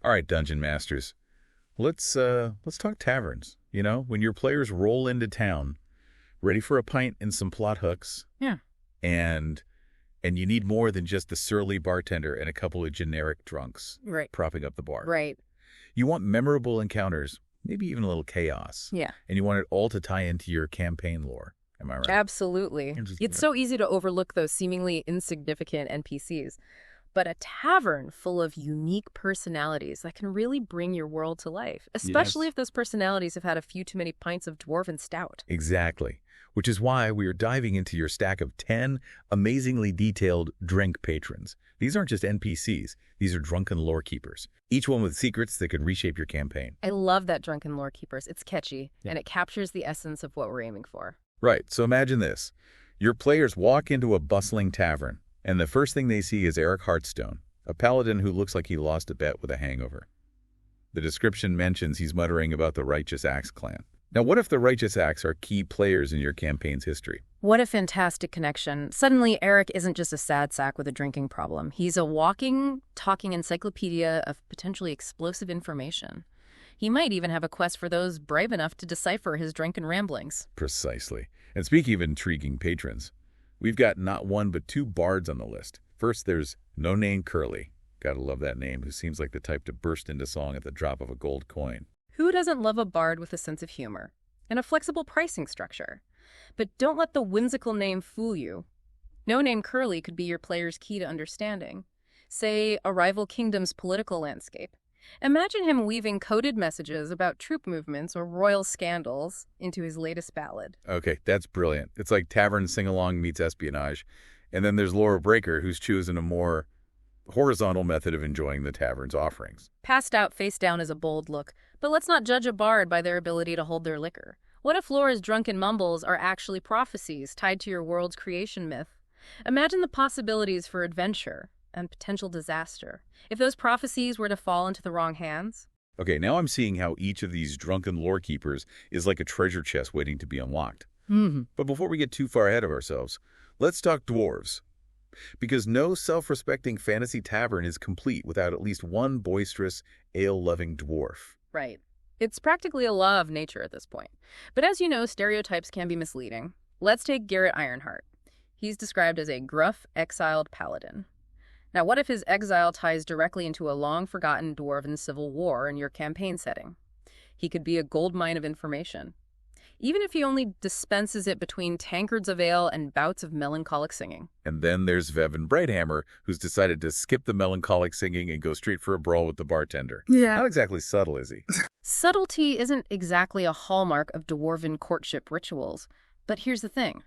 All right, Dungeon Masters. Let's talk taverns. You know, when your players roll into town, ready for a pint and some plot hooks. Yeah. And you need more than just the surly bartender and a couple of generic drunks Right. propping up the bar. Right. You want memorable encounters, maybe even a little chaos. Yeah. And you want it all to tie into your campaign lore. Am I right? Absolutely. It's so easy to overlook those seemingly insignificant NPCs. But a tavern full of unique personalities that can really bring your world to life, especially if those personalities have had a few too many pints of dwarven stout. Exactly. Which is why we are diving into your stack of 10 amazingly detailed drink patrons. These aren't just NPCs. These are drunken lore keepers, each one with secrets that could reshape your campaign. I love that drunken lore keepers. It's catchy, and it captures the essence of what we're aiming for. Right. So imagine this. Your players walk into a bustling tavern, and the first thing they see is Eric Hearthstone, a paladin who looks like he lost a bet with a hangover. The description mentions he's muttering about the Righteous Axe clan. Now, what if the Righteous Axe are key players in your campaign's history? What a fantastic connection. Suddenly, Eric isn't just a sad sack with a drinking problem. He's a walking, talking encyclopedia of potentially explosive information. He might even have a quest for those brave enough to decipher his drunken ramblings. Precisely. And speaking of intriguing patrons, we've got not one but two bards on the list. First, there's No Name Curly. Gotta love that name, who seems like the type to burst into song at the drop of a gold coin. Who doesn't love a bard with a sense of humor and a flexible pricing structure? But don't let the whimsical name fool you. No Name Curly could be your player's key to understanding, say, a rival kingdom's political landscape. Imagine him weaving coded messages about troop movements or royal scandals into his latest ballad. Okay, that's brilliant. It's like tavern sing-along meets espionage. And then there's Laura Breaker, who's choosing a more horizontal method of enjoying the tavern's offerings. Passed out face down is a bold look, but let's not judge a bard by their ability to hold their liquor. What if Laura's drunken mumbles are actually prophecies tied to your world's creation myth? Imagine the possibilities for adventure and potential disaster if those prophecies were to fall into the wrong hands. Okay, now I'm seeing how each of these drunken lore keepers is like a treasure chest waiting to be unlocked. But before we get too far ahead of ourselves, let's talk dwarves. Because no self-respecting fantasy tavern is complete without at least one boisterous, ale-loving dwarf. Right. It's practically a law of nature at this point. But as you know, stereotypes can be misleading. Let's take Garrett Ironheart. He's described as a gruff, exiled paladin. Now, what if his exile ties directly into a long-forgotten dwarven civil war in your campaign setting? He could be a goldmine of information, even if he only dispenses it between tankards of ale and bouts of melancholic singing. And then there's Vevin Brighthammer, who's decided to skip the melancholic singing and go straight for a brawl with the bartender. Yeah. Not exactly subtle, is he? Subtlety isn't exactly a hallmark of dwarven courtship rituals, but here's the thing.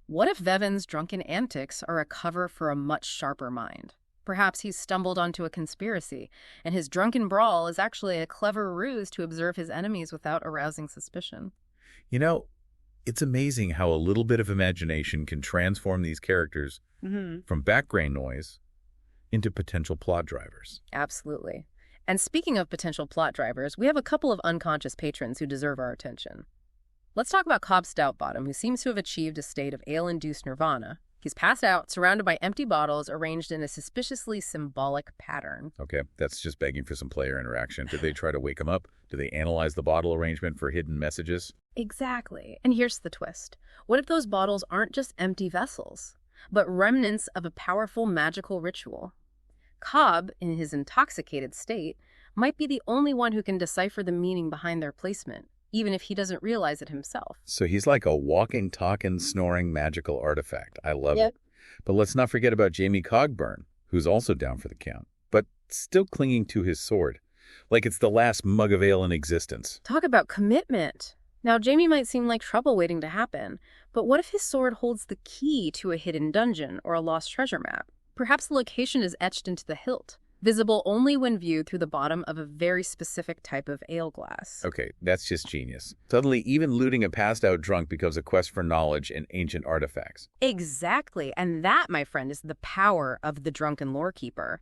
What if Vevin's drunken antics are a cover for a much sharper mind? Perhaps he's stumbled onto a conspiracy, and his drunken brawl is actually a clever ruse to observe his enemies without arousing suspicion. You know, it's amazing how a little bit of imagination can transform these characters from background noise into potential plot drivers. Absolutely. And speaking of potential plot drivers, we have a couple of unconscious patrons who deserve our attention. Let's talk about Cobb Stoutbottom, who seems to have achieved a state of ale-induced nirvana. He's passed out, surrounded by empty bottles arranged in a suspiciously symbolic pattern. Okay, that's just begging for some player interaction. Did they try to wake him up? Do they analyze the bottle arrangement for hidden messages? Exactly. And here's the twist. What if those bottles aren't just empty vessels, but remnants of a powerful magical ritual? Cobb, in his intoxicated state, might be the only one who can decipher the meaning behind their placement, even if he doesn't realize it himself. So he's like a walking, talking, snoring magical artifact. I love it. But let's not forget about Jamie Cogburn, who's also down for the count, but still clinging to his sword, like it's the last mug of ale in existence. Talk about commitment. Now, Jamie might seem like trouble waiting to happen, but what if his sword holds the key to a hidden dungeon or a lost treasure map? Perhaps the location is etched into the hilt, visible only when viewed through the bottom of a very specific type of ale glass. Okay, that's just genius. Suddenly, even looting a passed-out drunk becomes a quest for knowledge and ancient artifacts. Exactly, and that, my friend, is the power of the drunken lore keeper.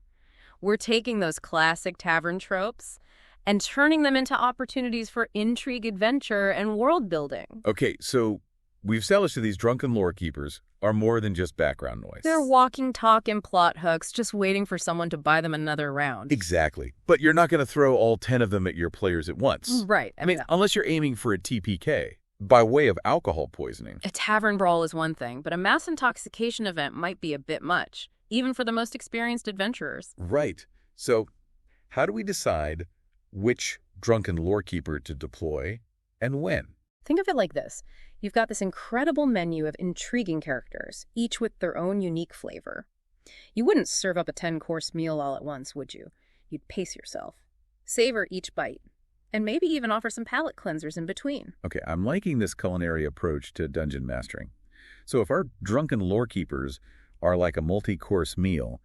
We're taking those classic tavern tropes and turning them into opportunities for intrigue, adventure, and world building. Okay, so We've established that these drunken lore keepers are more than just background noise. They're walking, talking plot hooks, just waiting for someone to buy them another round. Exactly. But you're not going to throw all 10 of them at your players at once. Right. I mean, unless you're aiming for a TPK, by way of alcohol poisoning. A tavern brawl is one thing, but a mass intoxication event might be a bit much, even for the most experienced adventurers. Right. So, how do we decide which drunken lore keeper to deploy and when? Think of it like this. You've got this incredible menu of intriguing characters, each with their own unique flavor. You wouldn't serve up a 10-course meal all at once, would you? You'd pace yourself, savor each bite, and maybe even offer some palate cleansers in between. Okay, I'm liking this culinary approach to dungeon mastering. So if our drunken lore keepers are like a multi-course meal,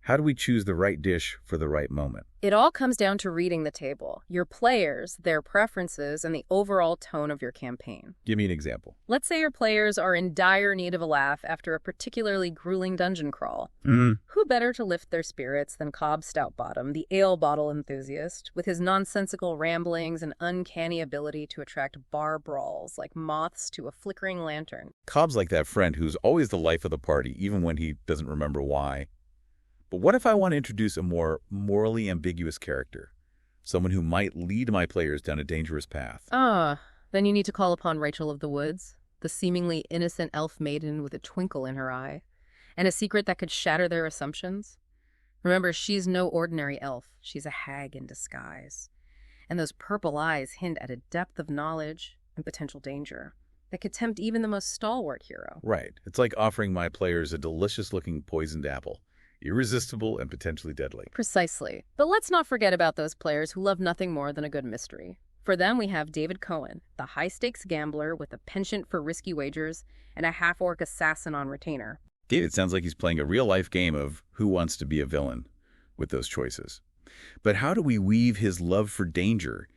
how do we choose the right dish for the right moment? It all comes down to reading the table, your players, their preferences, and the overall tone of your campaign. Give me an example. Let's say your players are in dire need of a laugh after a particularly grueling dungeon crawl. Who better to lift their spirits than Cobb Stoutbottom, the ale bottle enthusiast, with his nonsensical ramblings and uncanny ability to attract bar brawls like moths to a flickering lantern. Cobb's like that friend who's always the life of the party, even when he doesn't remember why. But what if I want to introduce a more morally ambiguous character? Someone who might lead my players down a dangerous path. Then you need to call upon Rachel of the Woods, the seemingly innocent elf maiden with a twinkle in her eye, and a secret that could shatter their assumptions. Remember, she's no ordinary elf. She's a hag in disguise. And those purple eyes hint at a depth of knowledge and potential danger that could tempt even the most stalwart hero. Right. It's like offering my players a delicious-looking poisoned apple. Irresistible and potentially deadly. Precisely. But let's not forget about those players who love nothing more than a good mystery. For them, we have David Cohen, the high-stakes gambler with a penchant for risky wagers and a half-orc assassin on retainer. David sounds like he's playing a real-life game of who wants to be a villain with those choices. But how do we weave his love for danger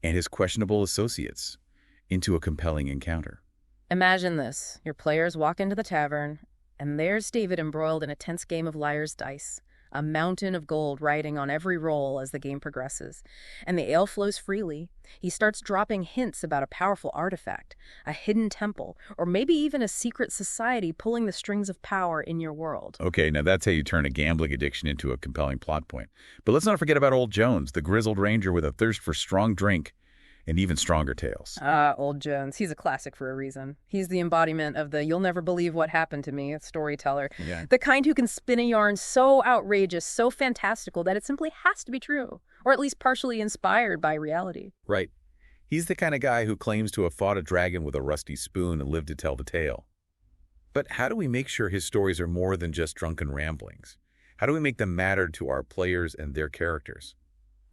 and his questionable associates into a compelling encounter? Imagine this. Your players walk into the tavern, and there's David embroiled in a tense game of liar's dice, a mountain of gold riding on every roll as the game progresses. And the ale flows freely. He starts dropping hints about a powerful artifact, a hidden temple, or maybe even a secret society pulling the strings of power in your world. Okay, now that's how you turn a gambling addiction into a compelling plot point. But let's not forget about Old Jones, the grizzled ranger with a thirst for strong drink and even stronger tales. Old Jones. He's a classic for a reason. He's the embodiment of the "you'll never believe what happened to me" storyteller. Yeah. The kind who can spin a yarn so outrageous, so fantastical that it simply has to be true, or at least partially inspired by reality. Right. He's the kind of guy who claims to have fought a dragon with a rusty spoon and lived to tell the tale. But how do we make sure his stories are more than just drunken ramblings? How do we make them matter to our players and their characters?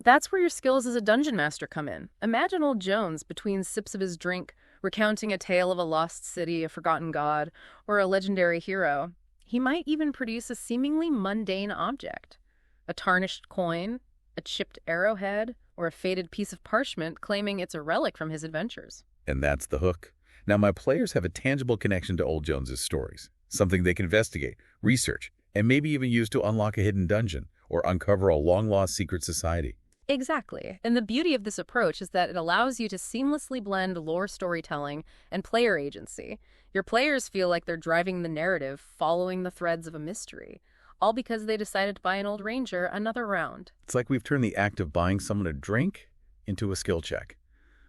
That's where your skills as a dungeon master come in. Imagine Old Jones, between sips of his drink, recounting a tale of a lost city, a forgotten god, or a legendary hero. He might even produce a seemingly mundane object. A tarnished coin, a chipped arrowhead, or a faded piece of parchment claiming it's a relic from his adventures. And that's the hook. Now, my players have a tangible connection to Old Jones's stories, something they can investigate, research, and maybe even use to unlock a hidden dungeon or uncover a long-lost secret society. Exactly. And the beauty of this approach is that it allows you to seamlessly blend lore storytelling and player agency. Your players feel like they're driving the narrative, following the threads of a mystery, all because they decided to buy an old ranger another round. It's like we've turned the act of buying someone a drink into a skill check,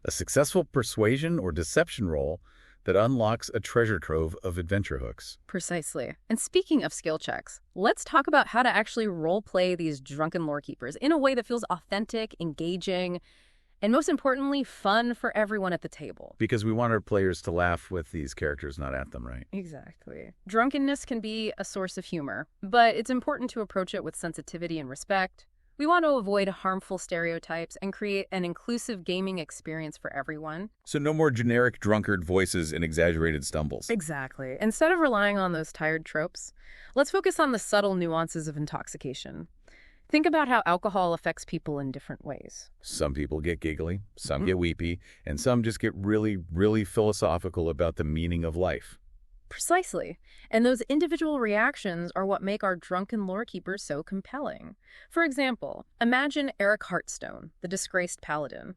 a successful persuasion or deception roll that unlocks a treasure trove of adventure hooks. Precisely. And speaking of skill checks, let's talk about how to actually role-play these drunken lore keepers in a way that feels authentic, engaging, and most importantly, fun for everyone at the table. Because we want our players to laugh with these characters, not at them, right? Exactly. Drunkenness can be a source of humor, but it's important to approach it with sensitivity and respect. We want to avoid harmful stereotypes and create an inclusive gaming experience for everyone. So no more generic drunkard voices and exaggerated stumbles. Exactly. Instead of relying on those tired tropes, let's focus on the subtle nuances of intoxication. Think about how alcohol affects people in different ways. Some people get giggly, some get weepy, and some just get really, really philosophical about the meaning of life. Precisely. And those individual reactions are what make our drunken lore keepers so compelling. For example, imagine Eric Hearthstone, the disgraced paladin.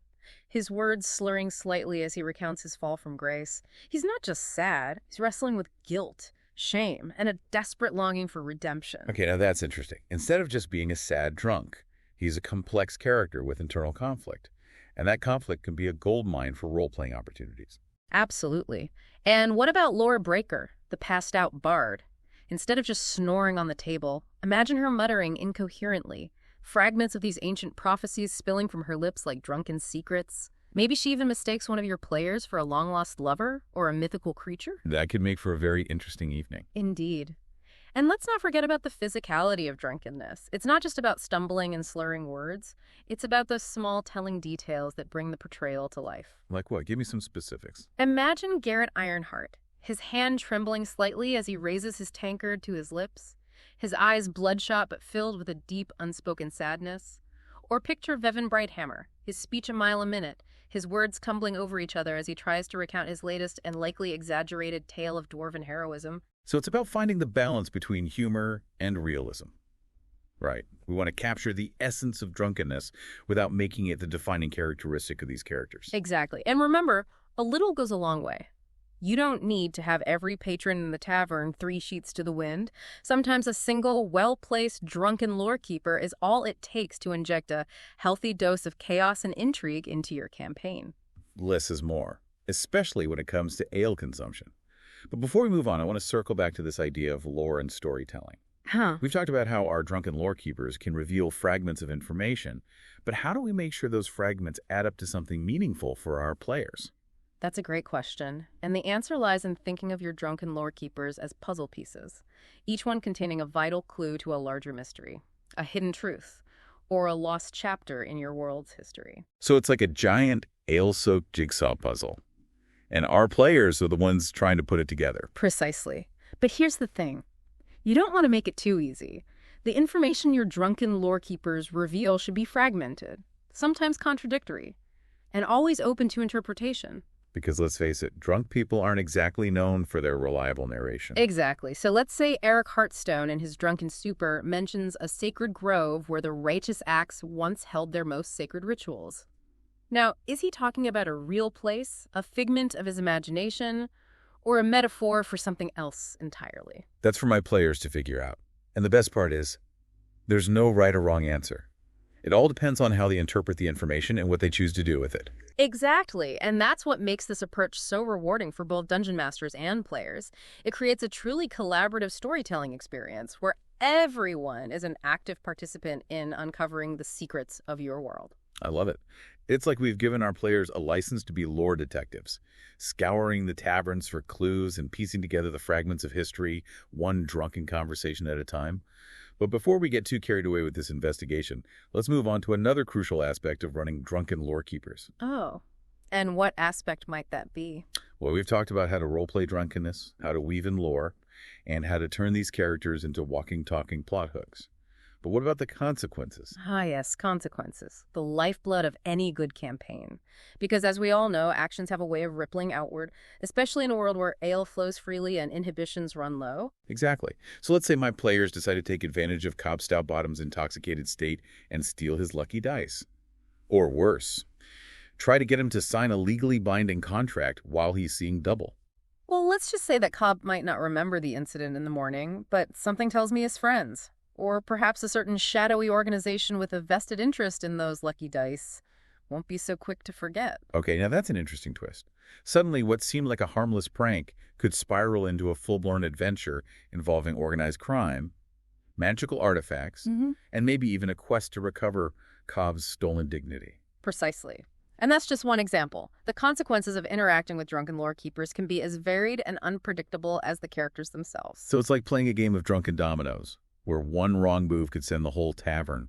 his words slurring slightly as he recounts his fall from grace. He's not just sad, he's wrestling with guilt, shame, and a desperate longing for redemption. Okay, now that's interesting. Instead of just being a sad drunk, he's a complex character with internal conflict. And that conflict can be a goldmine for role-playing opportunities. Absolutely. And what about Laura Breaker, the passed-out bard? Instead of just snoring on the table, imagine her muttering incoherently, fragments of these ancient prophecies spilling from her lips like drunken secrets. Maybe she even mistakes one of your players for a long-lost lover or a mythical creature? That could make for a very interesting evening. Indeed. And let's not forget about the physicality of drunkenness. It's not just about stumbling and slurring words. It's about those small telling details that bring the portrayal to life. Like what? Give me some specifics. Imagine Garrett Ironheart, his hand trembling slightly as he raises his tankard to his lips, his eyes bloodshot but filled with a deep, unspoken sadness. Or picture Vevin Brighthammer, his speech a mile a minute, his words tumbling over each other as he tries to recount his latest and likely exaggerated tale of dwarven heroism. So it's about finding the balance between humor and realism. Right. We want to capture the essence of drunkenness without making it the defining characteristic of these characters. Exactly. And remember, a little goes a long way. You don't need to have every patron in the tavern 3 sheets to the wind. Sometimes a single, well-placed, drunken lorekeeper is all it takes to inject a healthy dose of chaos and intrigue into your campaign. Less is more, especially when it comes to ale consumption. But before we move on, I want to circle back to this idea of lore and storytelling. We've talked about how our drunken lorekeepers can reveal fragments of information, but how do we make sure those fragments add up to something meaningful for our players? That's a great question, and the answer lies in thinking of your drunken lorekeepers as puzzle pieces, each one containing a vital clue to a larger mystery, a hidden truth, or a lost chapter in your world's history. So it's like a giant ale-soaked jigsaw puzzle, and our players are the ones trying to put it together. Precisely. But here's the thing. You don't want to make it too easy. The information your drunken lorekeepers reveal should be fragmented, sometimes contradictory, and always open to interpretation. Because let's face it, drunk people aren't exactly known for their reliable narration. Exactly. So let's say Eric Hearthstone in his Drunken Super mentions a sacred grove where the righteous acts once held their most sacred rituals. Now, is he talking about a real place, a figment of his imagination, or a metaphor for something else entirely? That's for my players to figure out. And the best part is, there's no right or wrong answer. It all depends on how they interpret the information and what they choose to do with it. Exactly, and that's what makes this approach so rewarding for both dungeon masters and players. It creates a truly collaborative storytelling experience where everyone is an active participant in uncovering the secrets of your world. I love it. It's like we've given our players a license to be lore detectives, scouring the taverns for clues and piecing together the fragments of history, one drunken conversation at a time. But before we get too carried away with this investigation, let's move on to another crucial aspect of running drunken lorekeepers. Oh, and what aspect might that be? Well, we've talked about how to roleplay drunkenness, how to weave in lore, and how to turn these characters into walking, talking plot hooks. But what about the consequences? Ah, yes, consequences. The lifeblood of any good campaign. Because as we all know, actions have a way of rippling outward, especially in a world where ale flows freely and inhibitions run low. Exactly. So let's say my players decide to take advantage of Cobb Stoutbottom's intoxicated state and steal his lucky dice. Or worse, try to get him to sign a legally binding contract while he's seeing double. Well, let's just say that Cobb might not remember the incident in the morning, but something tells me his friends. Or perhaps a certain shadowy organization with a vested interest in those lucky dice won't be so quick to forget. Okay, now that's an interesting twist. Suddenly, what seemed like a harmless prank could spiral into a full-blown adventure involving organized crime, magical artifacts, and maybe even a quest to recover Cobb's stolen dignity. Precisely. And that's just one example. The consequences of interacting with drunken lorekeepers can be as varied and unpredictable as the characters themselves. So it's like playing a game of drunken dominoes, where one wrong move could send the whole tavern,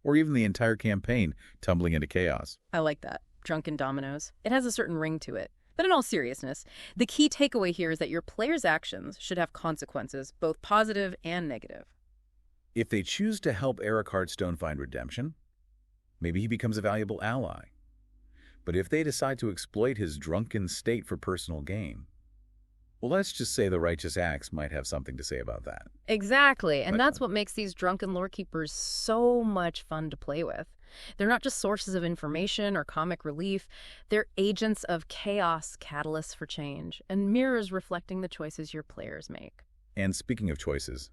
or even the entire campaign, tumbling into chaos. I like that. Drunken dominoes. It has a certain ring to it. But in all seriousness, the key takeaway here is that your players' actions should have consequences, both positive and negative. If they choose to help Eric Hearthstone find redemption, maybe he becomes a valuable ally. But if they decide to exploit his drunken state for personal gain, well, let's just say the righteous acts might have something to say about that. Exactly, and that's what makes these drunken lorekeepers so much fun to play with. They're not just sources of information or comic relief. They're agents of chaos, catalysts for change, and mirrors reflecting the choices your players make. And speaking of choices,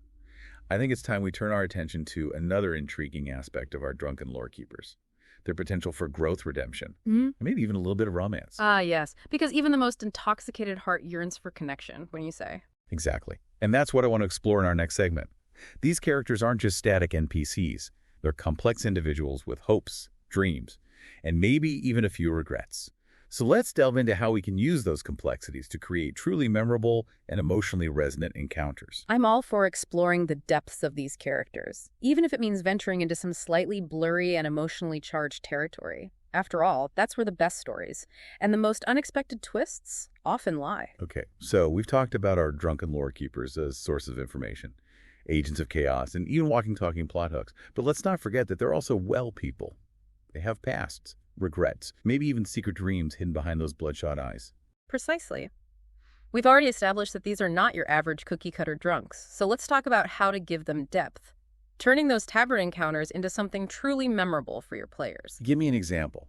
I think it's time we turn our attention to another intriguing aspect of our drunken lore keepers. Their potential for growth redemption, and maybe even a little bit of romance. Ah, yes, because even the most intoxicated heart yearns for connection, wouldn't you say? Exactly. And that's what I want to explore in our next segment. These characters aren't just static NPCs. They're complex individuals with hopes, dreams, and maybe even a few regrets. So let's delve into how we can use those complexities to create truly memorable and emotionally resonant encounters. I'm all for exploring the depths of these characters, even if it means venturing into some slightly blurry and emotionally charged territory. After all, that's where the best stories and the most unexpected twists often lie. Okay, so we've talked about our drunken lore keepers as sources of information, agents of chaos, and even walking, talking plot hooks. But let's not forget that they're also well people. They have pasts, regrets, maybe even secret dreams hidden behind those bloodshot eyes. Precisely. We've already established that these are not your average cookie-cutter drunks, so let's talk about how to give them depth, turning those tavern encounters into something truly memorable for your players. Give me an example.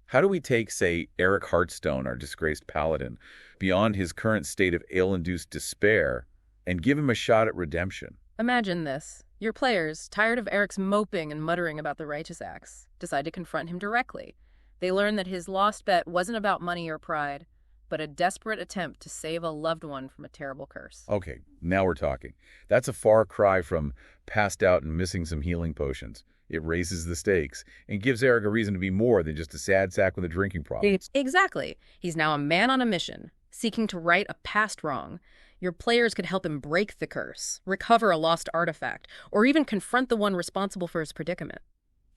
How do we take, say, Eric Hearthstone, our disgraced paladin, beyond his current state of ale-induced despair and give him a shot at redemption? Imagine this. Your players, tired of Eric's moping and muttering about the righteous acts, decide to confront him directly. They learn that his lost bet wasn't about money or pride, but a desperate attempt to save a loved one from a terrible curse. Okay, now we're talking. That's a far cry from passed out and missing some healing potions. It raises the stakes and gives Eric a reason to be more than just a sad sack with a drinking problem. Exactly. He's now a man on a mission, seeking to right a past wrong. Your players could help him break the curse, recover a lost artifact, or even confront the one responsible for his predicament.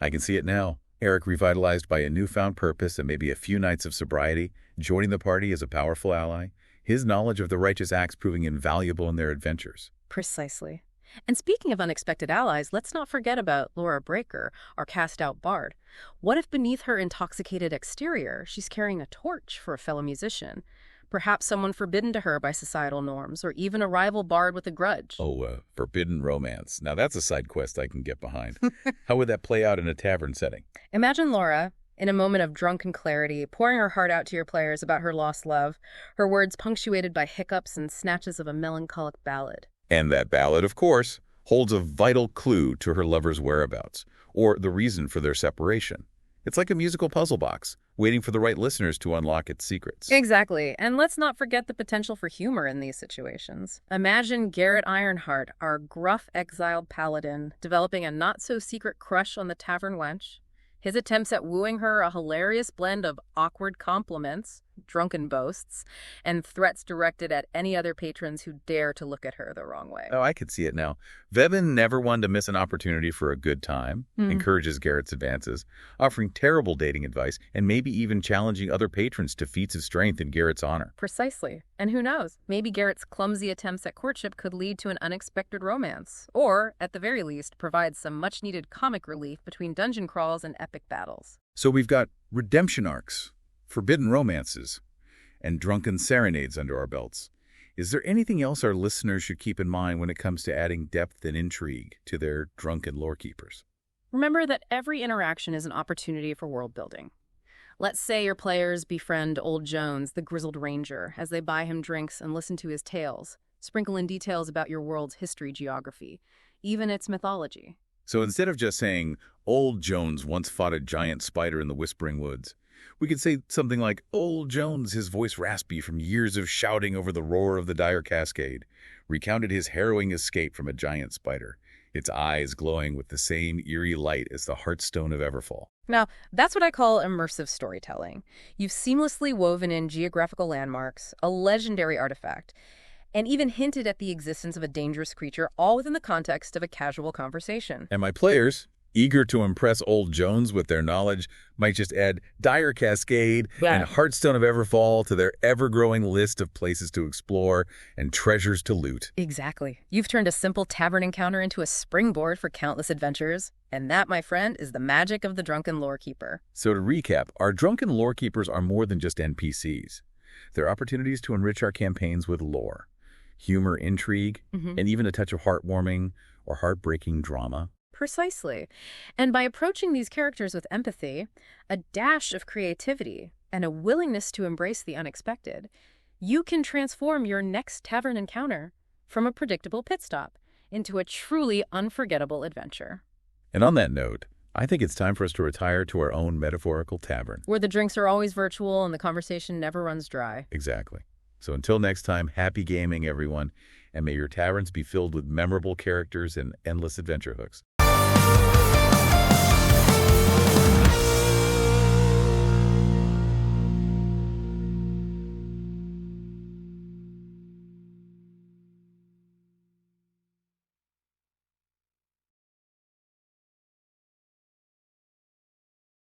I can see it now. Eric, revitalized by a newfound purpose and maybe a few nights of sobriety, joining the party as a powerful ally, his knowledge of the righteous acts proving invaluable in their adventures. Precisely. And speaking of unexpected allies, let's not forget about Laura Breaker, our cast-out bard. What if beneath her intoxicated exterior, she's carrying a torch for a fellow musician? Perhaps someone forbidden to her by societal norms, or even a rival bard with a grudge. Forbidden romance. Now that's a side quest I can get behind. How would that play out in a tavern setting? Imagine Laura, in a moment of drunken clarity, pouring her heart out to your players about her lost love, her words punctuated by hiccups and snatches of a melancholic ballad. And that ballad, of course, holds a vital clue to her lover's whereabouts, or the reason for their separation. It's like a musical puzzle box, waiting for the right listeners to unlock its secrets. Exactly. And let's not forget the potential for humor in these situations. Imagine Garrett Ironheart, our gruff exiled paladin, developing a not-so-secret crush on the tavern wench. His attempts at wooing her a hilarious blend of awkward compliments, drunken boasts, and threats directed at any other patrons who dare to look at her the wrong way. Oh, I could see it now. Vebin, never one to miss an opportunity for a good time, encourages Garrett's advances, offering terrible dating advice and maybe even challenging other patrons to feats of strength in Garrett's honor. Precisely. And who knows, maybe Garrett's clumsy attempts at courtship could lead to an unexpected romance, or, at the very least, provide some much-needed comic relief between dungeon crawls and epic battles. So we've got redemption arcs, forbidden romances, and drunken serenades under our belts. Is there anything else our listeners should keep in mind when it comes to adding depth and intrigue to their drunken lore keepers? Remember that every interaction is an opportunity for world building. Let's say your players befriend Old Jones, the grizzled ranger, as they buy him drinks and listen to his tales. Sprinkle in details about your world's history, geography, even its mythology. So instead of just saying, Old Jones once fought a giant spider in the Whispering Woods, we could say something like, Old Jones, his voice raspy from years of shouting over the roar of the dire cascade, recounted his harrowing escape from a giant spider, its eyes glowing with the same eerie light as the Hearthstone of Everfall. Now, that's what I call immersive storytelling. You've seamlessly woven in geographical landmarks, a legendary artifact, and even hinted at the existence of a dangerous creature, all within the context of a casual conversation. And my players, eager to impress Old Jones with their knowledge, might just add Dire Cascade and Hearthstone of Everfall to their ever-growing list of places to explore and treasures to loot. Exactly. You've turned a simple tavern encounter into a springboard for countless adventures. And that, my friend, is the magic of the Drunken Lore Keeper. So to recap, our Drunken Lore Keepers are more than just NPCs. They're opportunities to enrich our campaigns with lore, humor, intrigue, and even a touch of heartwarming or heartbreaking drama. Precisely. And by approaching these characters with empathy, a dash of creativity, and a willingness to embrace the unexpected, you can transform your next tavern encounter from a predictable pit stop into a truly unforgettable adventure. And on that note, I think it's time for us to retire to our own metaphorical tavern. Where the drinks are always virtual and the conversation never runs dry. Exactly. So until next time, happy gaming, everyone, and may your taverns be filled with memorable characters and endless adventure hooks.